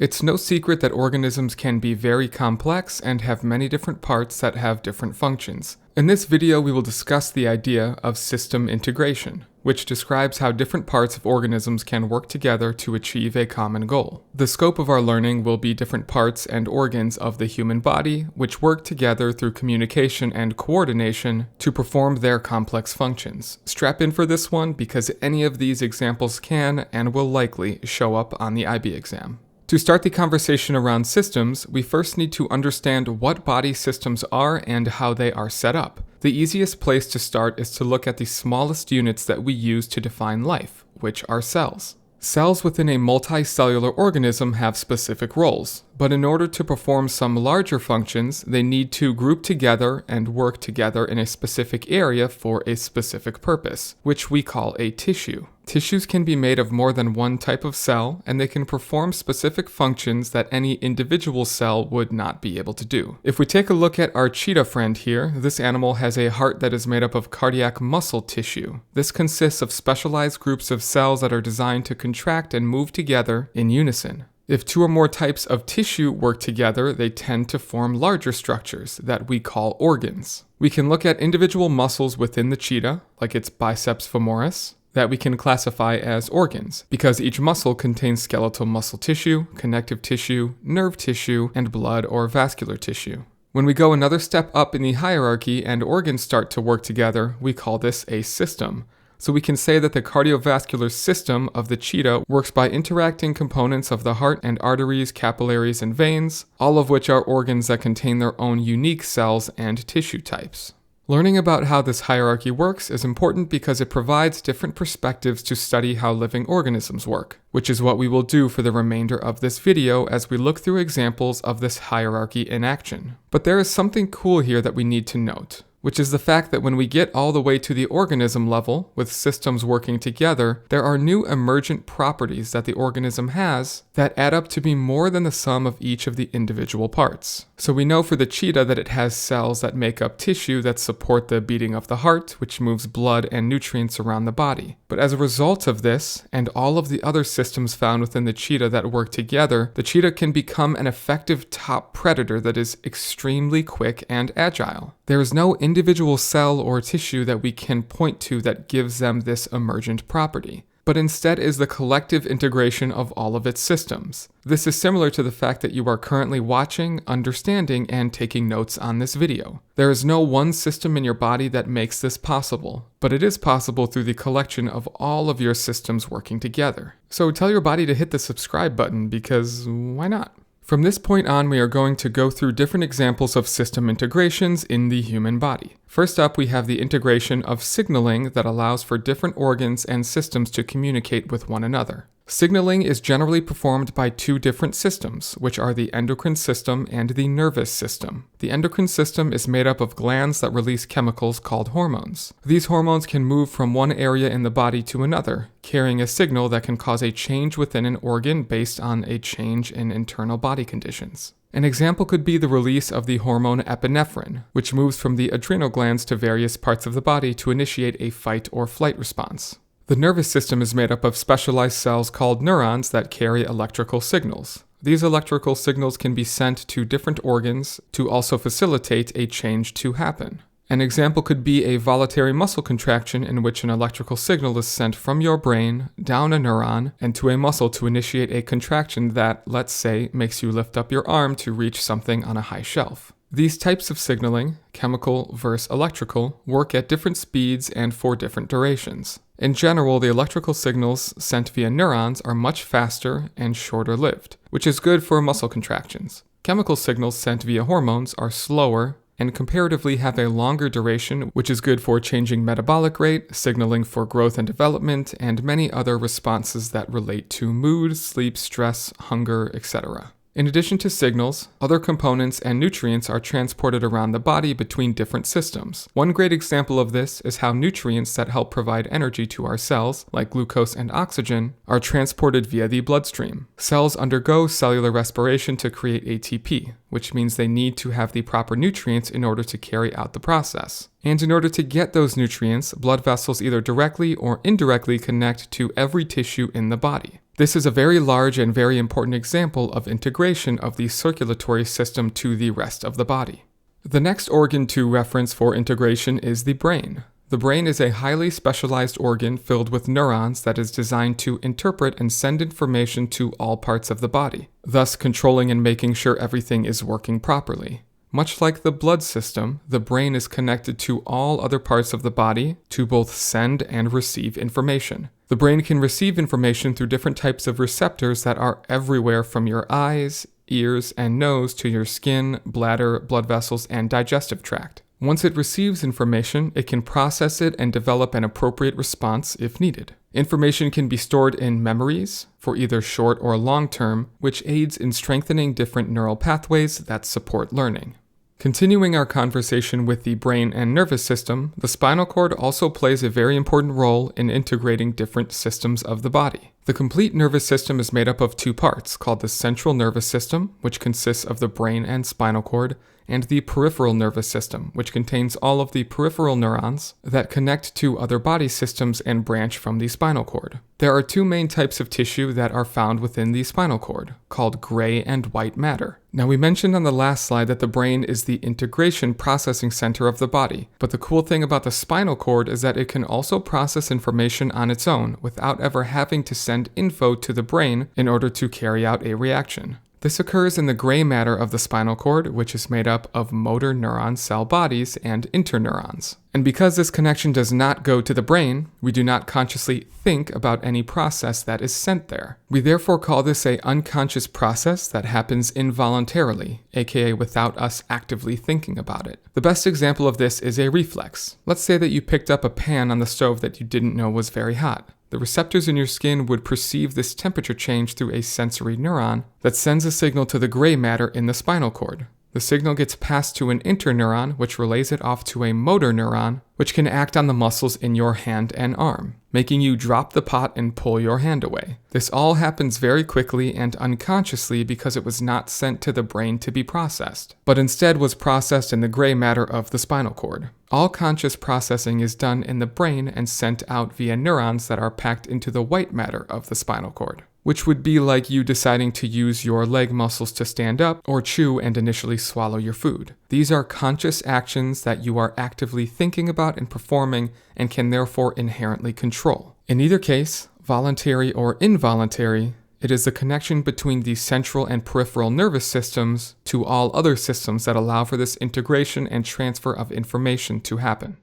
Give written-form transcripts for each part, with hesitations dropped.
It's no secret that organisms can be very complex and have many different parts that have different functions. In this video, we will discuss the idea of system integration, which describes how different parts of organisms can work together to achieve a common goal. The scope of our learning will be different parts and organs of the human body, which work together through communication and coordination to perform their complex functions. Strap in for this one because any of these examples can and will likely show up on the IB exam. To start the conversation around systems, we first need to understand what body systems are and how they are set up. The easiest place to start is to look at the smallest units that we use to define life, which are cells. Cells within a multicellular organism have specific roles, but in order to perform some larger functions, they need to group together and work together in a specific area for a specific purpose, which we call a tissue. Tissues can be made of more than one type of cell, and they can perform specific functions that any individual cell would not be able to do. If we take a look at our cheetah friend here, this animal has a heart that is made up of cardiac muscle tissue. This consists of specialized groups of cells that are designed to contract and move together in unison. If two or more types of tissue work together, they tend to form larger structures that we call organs. We can look at individual muscles within the cheetah, like its biceps femoris, that we can classify as organs, because each muscle contains skeletal muscle tissue, connective tissue, nerve tissue, and blood or vascular tissue. When we go another step up in the hierarchy and organs start to work together, we call this a system. So we can say that the cardiovascular system of the cheetah works by interacting components of the heart and arteries, capillaries, and veins, all of which are organs that contain their own unique cells and tissue types. Learning about how this hierarchy works is important because it provides different perspectives to study how living organisms work, which is what we will do for the remainder of this video as we look through examples of this hierarchy in action. But there is something cool here that we need to note, which is the fact that when we get all the way to the organism level, with systems working together, there are new emergent properties that the organism has that add up to be more than the sum of each of the individual parts. So we know for the cheetah that it has cells that make up tissue that support the beating of the heart, which moves blood and nutrients around the body. But as a result of this, and all of the other systems found within the cheetah that work together, the cheetah can become an effective top predator that is extremely quick and agile. There is no individual cell or tissue that we can point to that gives them this emergent property, but instead is the collective integration of all of its systems. This is similar to the fact that you are currently watching, understanding, and taking notes on this video. There is no one system in your body that makes this possible, but it is possible through the collection of all of your systems working together. So tell your body to hit the subscribe button because why not? From this point on, we are going to go through different examples of system integrations in the human body. First up, we have the integration of signaling that allows for different organs and systems to communicate with one another. Signaling is generally performed by two different systems, which are the endocrine system and the nervous system. The endocrine system is made up of glands that release chemicals called hormones. These hormones can move from one area in the body to another, carrying a signal that can cause a change within an organ based on a change in internal body conditions. An example could be the release of the hormone epinephrine, which moves from the adrenal glands to various parts of the body to initiate a fight or flight response. The nervous system is made up of specialized cells called neurons that carry electrical signals. These electrical signals can be sent to different organs to also facilitate a change to happen. An example could be a voluntary muscle contraction in which an electrical signal is sent from your brain down a neuron and to a muscle to initiate a contraction that, let's say, makes you lift up your arm to reach something on a high shelf. These types of signaling, chemical versus electrical, work at different speeds and for different durations. In general, the electrical signals sent via neurons are much faster and shorter-lived, which is good for muscle contractions. Chemical signals sent via hormones are slower and comparatively have a longer duration, which is good for changing metabolic rate, signaling for growth and development, and many other responses that relate to mood, sleep, stress, hunger, etc. In addition to signals, other components and nutrients are transported around the body between different systems. One great example of this is how nutrients that help provide energy to our cells, like glucose and oxygen, are transported via the bloodstream. Cells undergo cellular respiration to create ATP, which means they need to have the proper nutrients in order to carry out the process. And in order to get those nutrients, blood vessels either directly or indirectly connect to every tissue in the body. This is a very large and very important example of integration of the circulatory system to the rest of the body. The next organ to reference for integration is the brain. The brain is a highly specialized organ filled with neurons that is designed to interpret and send information to all parts of the body, thus controlling and making sure everything is working properly. Much like the blood system, the brain is connected to all other parts of the body to both send and receive information. The brain can receive information through different types of receptors that are everywhere from your eyes, ears, and nose to your skin, bladder, blood vessels, and digestive tract. Once it receives information, it can process it and develop an appropriate response if needed. Information can be stored in memories, for either short or long term, which aids in strengthening different neural pathways that support learning. Continuing our conversation with the brain and nervous system, the spinal cord also plays a very important role in integrating different systems of the body. The complete nervous system is made up of two parts, called the central nervous system, which consists of the brain and spinal cord, and the peripheral nervous system, which contains all of the peripheral neurons that connect to other body systems and branch from the spinal cord. There are two main types of tissue that are found within the spinal cord, called gray and white matter. Now, we mentioned on the last slide that the brain is the integration processing center of the body, but the cool thing about the spinal cord is that it can also process information on its own without ever having to send info to the brain in order to carry out a reaction. This occurs in the gray matter of the spinal cord, which is made up of motor neuron cell bodies and interneurons. And because this connection does not go to the brain, we do not consciously think about any process that is sent there. We therefore call this an unconscious process that happens involuntarily, aka without us actively thinking about it. The best example of this is a reflex. Let's say that you picked up a pan on the stove that you didn't know was very hot. The receptors in your skin would perceive this temperature change through a sensory neuron that sends a signal to the gray matter in the spinal cord. The signal gets passed to an interneuron, which relays it off to a motor neuron, which can act on the muscles in your hand and arm, making you drop the pot and pull your hand away. This all happens very quickly and unconsciously because it was not sent to the brain to be processed, but instead was processed in the gray matter of the spinal cord. All conscious processing is done in the brain and sent out via neurons that are packed into the white matter of the spinal cord, which would be like you deciding to use your leg muscles to stand up or chew and initially swallow your food. These are conscious actions that you are actively thinking about and performing and can therefore inherently control. In either case, voluntary or involuntary, it is the connection between the central and peripheral nervous systems to all other systems that allow for this integration and transfer of information to happen.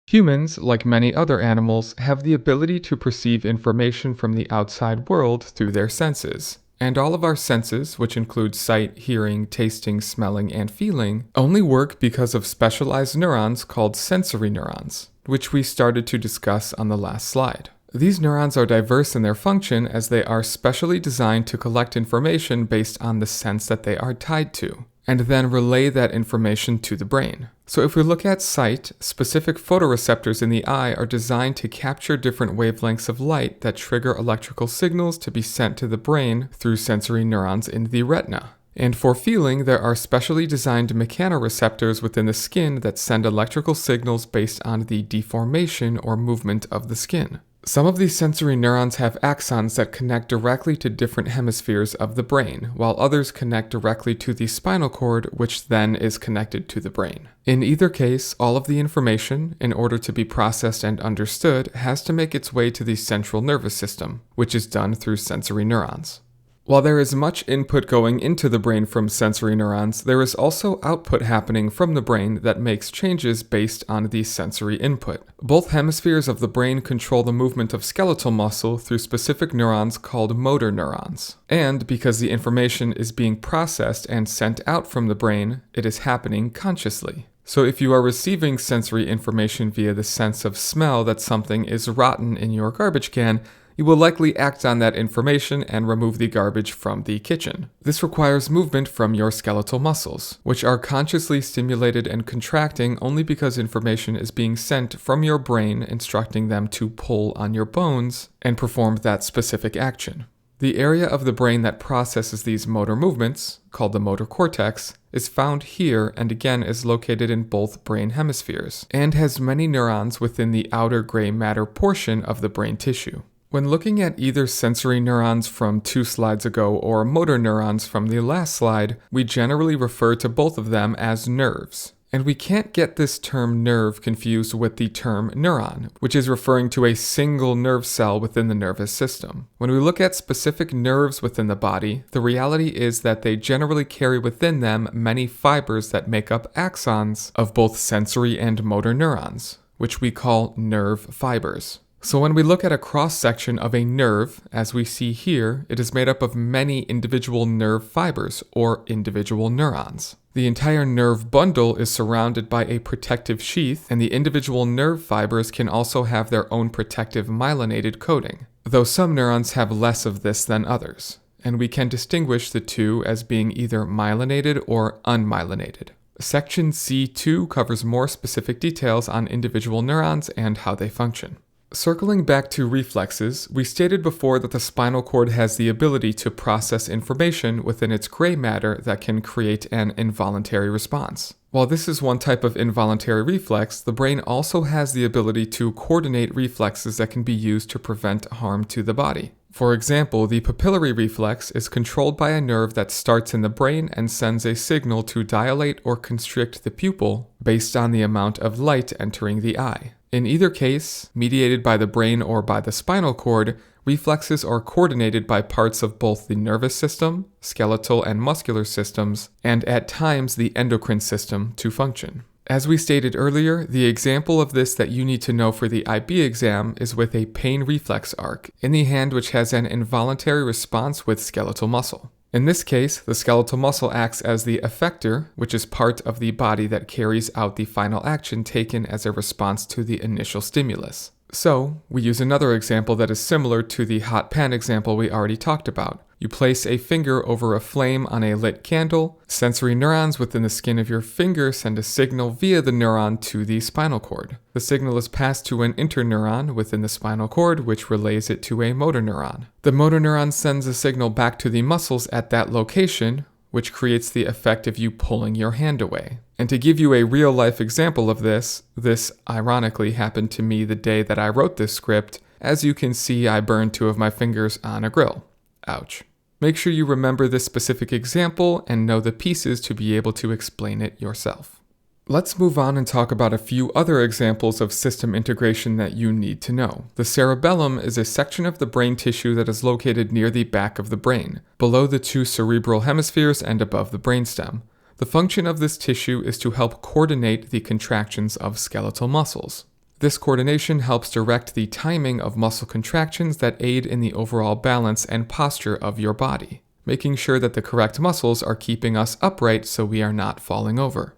Humans, like many other animals, have the ability to perceive information from the outside world through their senses. And all of our senses, which include sight, hearing, tasting, smelling, and feeling, only work because of specialized neurons called sensory neurons, which we started to discuss on the last slide. These neurons are diverse in their function as they are specially designed to collect information based on the sense that they are tied to, and then relay that information to the brain. So if we look at sight, specific photoreceptors in the eye are designed to capture different wavelengths of light that trigger electrical signals to be sent to the brain through sensory neurons in the retina. And for feeling, there are specially designed mechanoreceptors within the skin that send electrical signals based on the deformation or movement of the skin. Some of these sensory neurons have axons that connect directly to different hemispheres of the brain, while others connect directly to the spinal cord, which then is connected to the brain. In either case, all of the information, in order to be processed and understood, has to make its way to the central nervous system, which is done through sensory neurons. While there is much input going into the brain from sensory neurons, there is also output happening from the brain that makes changes based on the sensory input. Both hemispheres of the brain control the movement of skeletal muscle through specific neurons called motor neurons. And because the information is being processed and sent out from the brain, it is happening consciously. So if you are receiving sensory information via the sense of smell that something is rotten in your garbage can, you will likely act on that information and remove the garbage from the kitchen. This requires movement from your skeletal muscles, which are consciously stimulated and contracting only because information is being sent from your brain instructing them to pull on your bones and perform that specific action. The area of the brain that processes these motor movements, called the motor cortex, is found here and again is located in both brain hemispheres, and has many neurons within the outer gray matter portion of the brain tissue. When looking at either sensory neurons from 2 slides ago or motor neurons from the last slide, we generally refer to both of them as nerves. And we can't get this term nerve confused with the term neuron, which is referring to a single nerve cell within the nervous system. When we look at specific nerves within the body, the reality is that they generally carry within them many fibers that make up axons of both sensory and motor neurons, which we call nerve fibers. So when we look at a cross-section of a nerve, as we see here, it is made up of many individual nerve fibers, or individual neurons. The entire nerve bundle is surrounded by a protective sheath, and the individual nerve fibers can also have their own protective myelinated coating, though some neurons have less of this than others, and we can distinguish the two as being either myelinated or unmyelinated. Section C2 covers more specific details on individual neurons and how they function. Circling back to reflexes, we stated before that the spinal cord has the ability to process information within its gray matter that can create an involuntary response. While this is one type of involuntary reflex, the brain also has the ability to coordinate reflexes that can be used to prevent harm to the body. For example, the papillary reflex is controlled by a nerve that starts in the brain and sends a signal to dilate or constrict the pupil based on the amount of light entering the eye. In either case, mediated by the brain or by the spinal cord, reflexes are coordinated by parts of both the nervous system, skeletal and muscular systems, and at times the endocrine system to function. As we stated earlier, the example of this that you need to know for the IB exam is with a pain reflex arc in the hand which has an involuntary response with skeletal muscle. In this case, the skeletal muscle acts as the effector, which is part of the body that carries out the final action taken as a response to the initial stimulus. So, we use another example that is similar to the hot pan example we already talked about. You place a finger over a flame on a lit candle. Sensory neurons within the skin of your finger send a signal via the neuron to the spinal cord. The signal is passed to an interneuron within the spinal cord, which relays it to a motor neuron. The motor neuron sends a signal back to the muscles at that location, which creates the effect of you pulling your hand away. And to give you a real-life example of this ironically happened to me the day that I wrote this script. As you can see, I burned 2 of my fingers on a grill. Ouch. Make sure you remember this specific example and know the pieces to be able to explain it yourself. Let's move on and talk about a few other examples of system integration that you need to know. The cerebellum is a section of the brain tissue that is located near the back of the brain, below the 2 cerebral hemispheres and above the brainstem. The function of this tissue is to help coordinate the contractions of skeletal muscles. This coordination helps direct the timing of muscle contractions that aid in the overall balance and posture of your body, making sure that the correct muscles are keeping us upright so we are not falling over.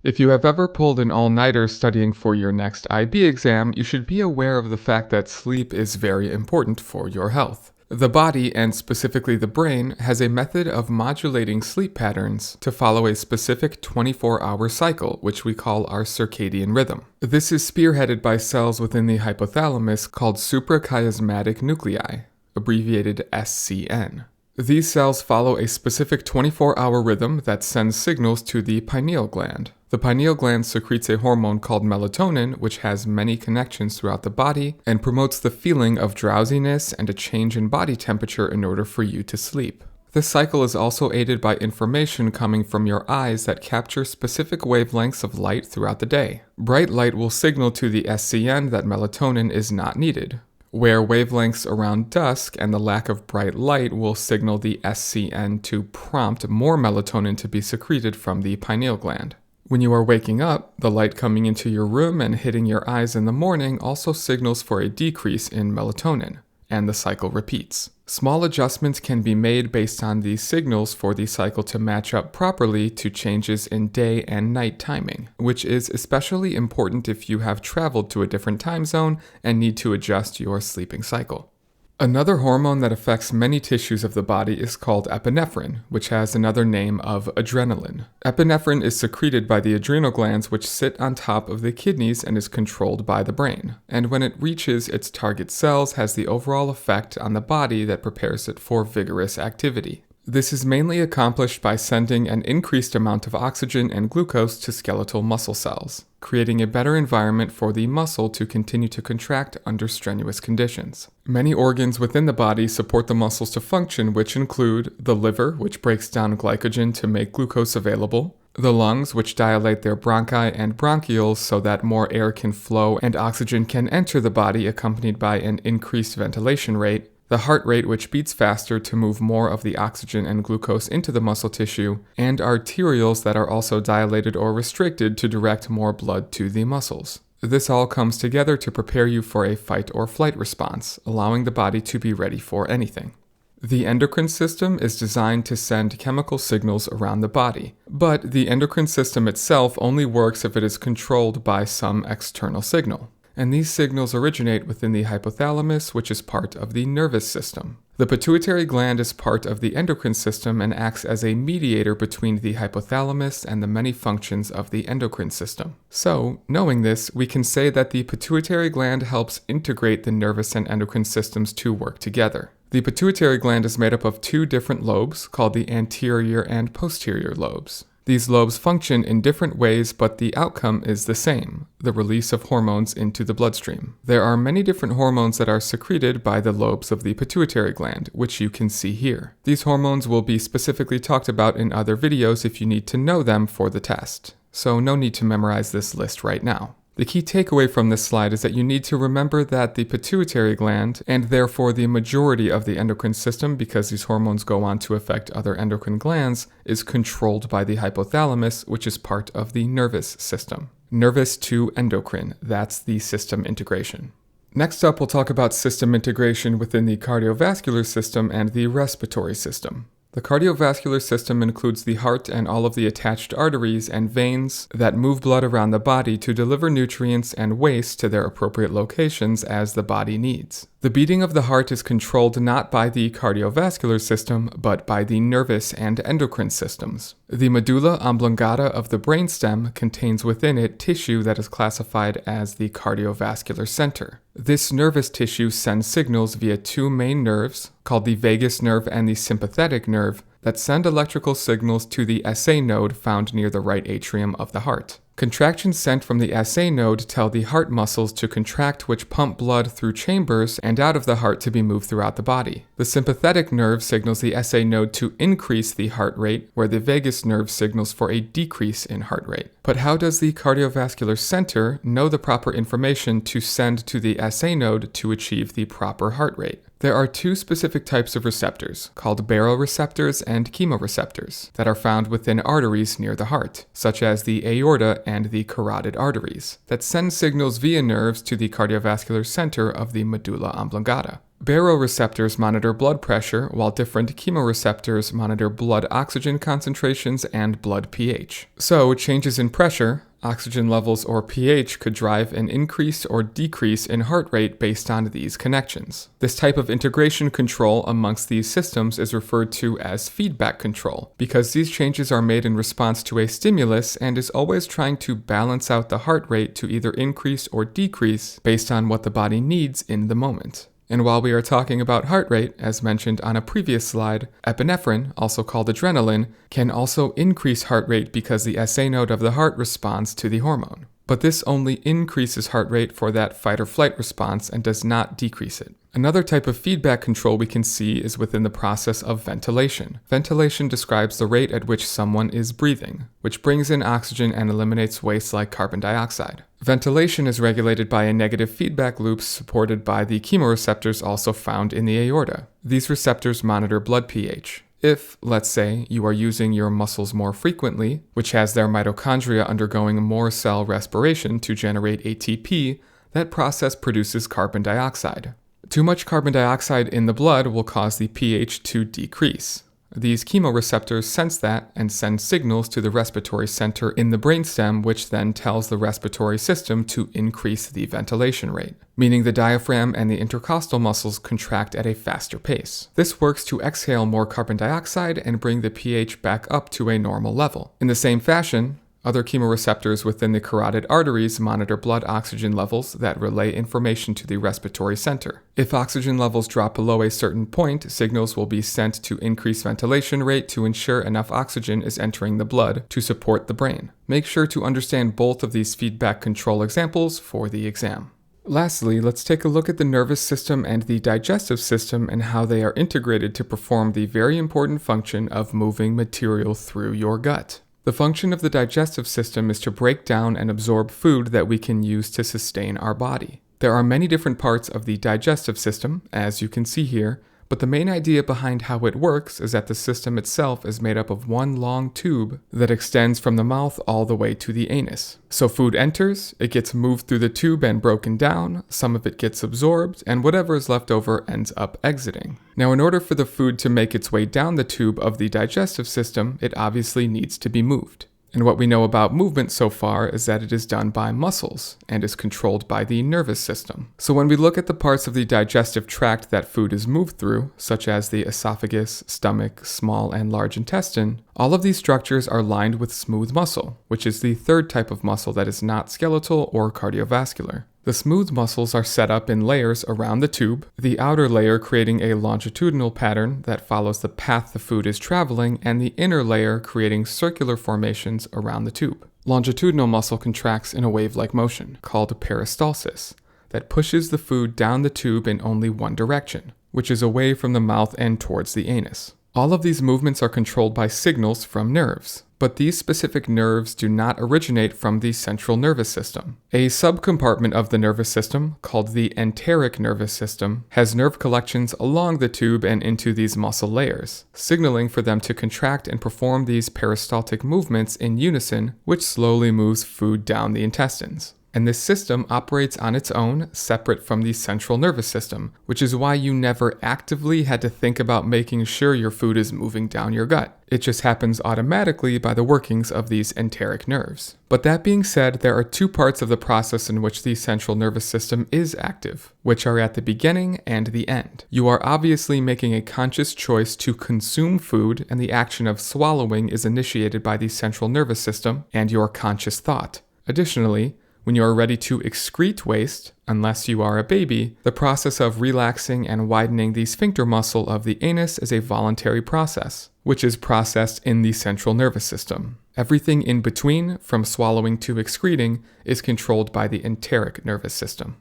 If you have ever pulled an all-nighter studying for your next IB exam, you should be aware of the fact that sleep is very important for your health. The body, and specifically the brain, has a method of modulating sleep patterns to follow a specific 24-hour cycle, which we call our circadian rhythm. This is spearheaded by cells within the hypothalamus called suprachiasmatic nuclei, abbreviated SCN. These cells follow a specific 24-hour rhythm that sends signals to the pineal gland. The pineal gland secretes a hormone called melatonin, which has many connections throughout the body and promotes the feeling of drowsiness and a change in body temperature in order for you to sleep. This cycle is also aided by information coming from your eyes that capture specific wavelengths of light throughout the day. Bright light will signal to the SCN that melatonin is not needed, where wavelengths around dusk and the lack of bright light will signal the SCN to prompt more melatonin to be secreted from the pineal gland. When you are waking up, the light coming into your room and hitting your eyes in the morning also signals for a decrease in melatonin, and the cycle repeats. Small adjustments can be made based on these signals for the cycle to match up properly to changes in day and night timing, which is especially important if you have traveled to a different time zone and need to adjust your sleeping cycle. Another hormone that affects many tissues of the body is called epinephrine, which has another name of adrenaline. Epinephrine is secreted by the adrenal glands, which sit on top of the kidneys and is controlled by the brain. And when it reaches its target cells, has the overall effect on the body that prepares it for vigorous activity. This is mainly accomplished by sending an increased amount of oxygen and glucose to skeletal muscle cells, creating a better environment for the muscle to continue to contract under strenuous conditions. Many organs within the body support the muscles to function, which include the liver, which breaks down glycogen to make glucose available, the lungs, which dilate their bronchi and bronchioles so that more air can flow and oxygen can enter the body, accompanied by an increased ventilation rate, the heart rate, which beats faster to move more of the oxygen and glucose into the muscle tissue, and arterioles that are also dilated or restricted to direct more blood to the muscles. This all comes together to prepare you for a fight or flight response, allowing the body to be ready for anything. The endocrine system is designed to send chemical signals around the body, but the endocrine system itself only works if it is controlled by some external signal. And these signals originate within the hypothalamus, which is part of the nervous system. The pituitary gland is part of the endocrine system and acts as a mediator between the hypothalamus and the many functions of the endocrine system. So, knowing this, we can say that the pituitary gland helps integrate the nervous and endocrine systems to work together. The pituitary gland is made up of two different lobes, called the anterior and posterior lobes. These lobes function in different ways, but the outcome is the same, the release of hormones into the bloodstream. There are many different hormones that are secreted by the lobes of the pituitary gland, which you can see here. These hormones will be specifically talked about in other videos if you need to know them for the test, so no need to memorize this list right now. The key takeaway from this slide is that you need to remember that the pituitary gland, and therefore the majority of the endocrine system, because these hormones go on to affect other endocrine glands, is controlled by the hypothalamus, which is part of the nervous system. Nervous to endocrine, that's the system integration. Next up, we'll talk about system integration within the cardiovascular system and the respiratory system. The cardiovascular system includes the heart and all of the attached arteries and veins that move blood around the body to deliver nutrients and waste to their appropriate locations as the body needs. The beating of the heart is controlled not by the cardiovascular system, but by the nervous and endocrine systems. The medulla oblongata of the brainstem contains within it tissue that is classified as the cardiovascular center. This nervous tissue sends signals via two main nerves, called the vagus nerve and the sympathetic nerve, that send electrical signals to the SA node found near the right atrium of the heart. Contractions sent from the SA node tell the heart muscles to contract, which pump blood through chambers and out of the heart to be moved throughout the body. The sympathetic nerve signals the SA node to increase the heart rate, where the vagus nerve signals for a decrease in heart rate. But how does the cardiovascular center know the proper information to send to the SA node to achieve the proper heart rate? There are two specific types of receptors, called baroreceptors and chemoreceptors, that are found within arteries near the heart, such as the aorta and the carotid arteries, that send signals via nerves to the cardiovascular center of the medulla oblongata. Baroreceptors monitor blood pressure, while different chemoreceptors monitor blood oxygen concentrations and blood pH. So, changes in pressure, oxygen levels, or pH could drive an increase or decrease in heart rate based on these connections. This type of integration control amongst these systems is referred to as feedback control, because these changes are made in response to a stimulus and is always trying to balance out the heart rate to either increase or decrease based on what the body needs in the moment. And while we are talking about heart rate, as mentioned on a previous slide, epinephrine, also called adrenaline, can also increase heart rate because the SA node of the heart responds to the hormone. But this only increases heart rate for that fight or flight response and does not decrease it. Another type of feedback control we can see is within the process of ventilation. Ventilation describes the rate at which someone is breathing, which brings in oxygen and eliminates waste like carbon dioxide. Ventilation is regulated by a negative feedback loop supported by the chemoreceptors also found in the aorta. These receptors monitor blood pH. If, let's say, you are using your muscles more frequently, which has their mitochondria undergoing more cell respiration to generate ATP, that process produces carbon dioxide. Too much carbon dioxide in the blood will cause the pH to decrease. These chemoreceptors sense that and send signals to the respiratory center in the brainstem, which then tells the respiratory system to increase the ventilation rate, meaning the diaphragm and the intercostal muscles contract at a faster pace. This works to exhale more carbon dioxide and bring the pH back up to a normal level. In the same fashion, other chemoreceptors within the carotid arteries monitor blood oxygen levels that relay information to the respiratory center. If oxygen levels drop below a certain point, signals will be sent to increase ventilation rate to ensure enough oxygen is entering the blood to support the brain. Make sure to understand both of these feedback control examples for the exam. Lastly, let's take a look at the nervous system and the digestive system and how they are integrated to perform the very important function of moving material through your gut. The function of the digestive system is to break down and absorb food that we can use to sustain our body. There are many different parts of the digestive system, as you can see here, but the main idea behind how it works is that the system itself is made up of one long tube that extends from the mouth all the way to the anus. So food enters, it gets moved through the tube and broken down, some of it gets absorbed, and whatever is left over ends up exiting. Now, in order for the food to make its way down the tube of the digestive system, it obviously needs to be moved. And what we know about movement so far is that it is done by muscles and is controlled by the nervous system. So when we look at the parts of the digestive tract that food is moved through, such as the esophagus, stomach, small and large intestine, all of these structures are lined with smooth muscle, which is the third type of muscle that is not skeletal or cardiovascular. The smooth muscles are set up in layers around the tube, the outer layer creating a longitudinal pattern that follows the path the food is traveling, and the inner layer creating circular formations around the tube. Longitudinal muscle contracts in a wave-like motion, called peristalsis, that pushes the food down the tube in only one direction, which is away from the mouth and towards the anus. All of these movements are controlled by signals from nerves, but these specific nerves do not originate from the central nervous system. A subcompartment of the nervous system, called the enteric nervous system, has nerve collections along the tube and into these muscle layers, signaling for them to contract and perform these peristaltic movements in unison, which slowly moves food down the intestines. And this system operates on its own, separate from the central nervous system, which is why you never actively had to think about making sure your food is moving down your gut. It just happens automatically by the workings of these enteric nerves. But that being said, there are two parts of the process in which the central nervous system is active, which are at the beginning and the end. You are obviously making a conscious choice to consume food, and the action of swallowing is initiated by the central nervous system and your conscious thought. Additionally, when you are ready to excrete waste, unless you are a baby, the process of relaxing and widening the sphincter muscle of the anus is a voluntary process, which is processed in the central nervous system. Everything in between, from swallowing to excreting, is controlled by the enteric nervous system.